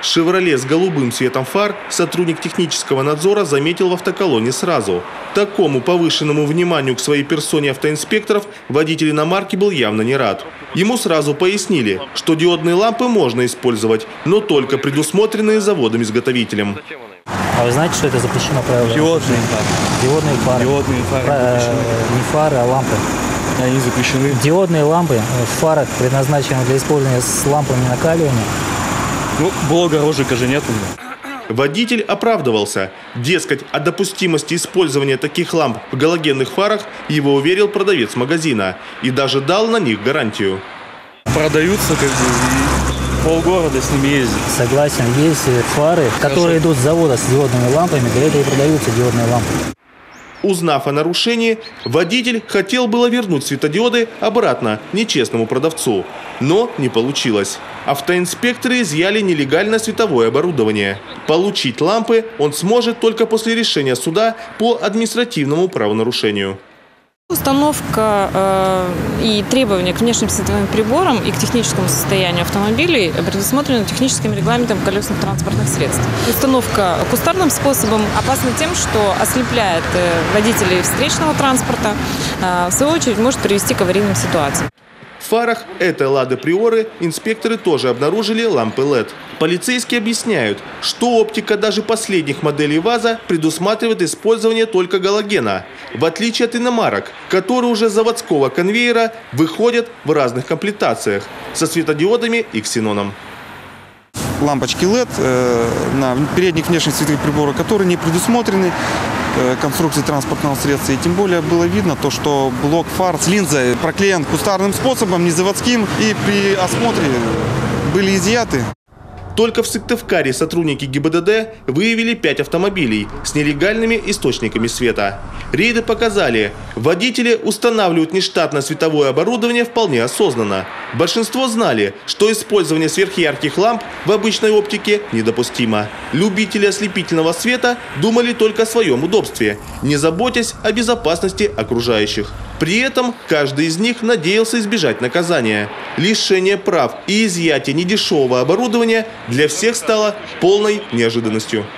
«Шевроле» с голубым цветом фар сотрудник технического надзора заметил в автоколонне сразу. Такому повышенному вниманию к своей персоне автоинспекторов водитель иномарки был явно не рад. Ему сразу пояснили, что диодные лампы можно использовать, но только предусмотренные заводом-изготовителем. А вы знаете, что это запрещено правилами? Диодные фары. Диодные фары. Диодные фары Не фары, а лампы. Они запрещены. Диодные лампы в фарах предназначены для использования с лампами накаливания. Ну, блога рожика же нет у меня. Водитель оправдывался. Дескать, о допустимости использования таких ламп в галогенных фарах его уверил продавец магазина и даже дал на них гарантию. Продаются и полгорода с ними ездят. Согласен, есть фары, которые идут с завода с диодными лампами, для этого и продаются диодные лампы. Узнав о нарушении, водитель хотел было вернуть светодиоды обратно нечестному продавцу, но не получилось. Автоинспекторы изъяли нелегальное световое оборудование. Получить лампы он сможет только после решения суда по административному правонарушению. Установка и требования к внешним световым приборам и к техническому состоянию автомобилей предусмотрены техническим регламентом колесных транспортных средств. Установка кустарным способом опасна тем, что ослепляет водителей встречного транспорта, в свою очередь может привести к аварийным ситуациям. В фарах этой «Лады Приоры» инспекторы тоже обнаружили лампы LED. Полицейские объясняют, что оптика даже последних моделей ВАЗа предусматривает использование только галогена, в отличие от иномарок, которые уже с заводского конвейера выходят в разных комплектациях со светодиодами и ксеноном. Лампочки LED на передних внешних световых приборах, которые не предусмотрены конструкции транспортного средства. И тем более было видно то, что блок фар с линзой проклеен кустарным способом, не заводским, и при осмотре были изъяты. Только в Сыктывкаре сотрудники ГИБДД выявили 5 автомобилей с нелегальными источниками света. Рейды показали, водители устанавливают нештатное световое оборудование вполне осознанно. Большинство знали, что использование сверхярких ламп в обычной оптике недопустимо. Любители ослепительного света думали только о своем удобстве, не заботясь о безопасности окружающих. При этом каждый из них надеялся избежать наказания. Лишение прав и изъятие недешевого оборудования для всех стало полной неожиданностью.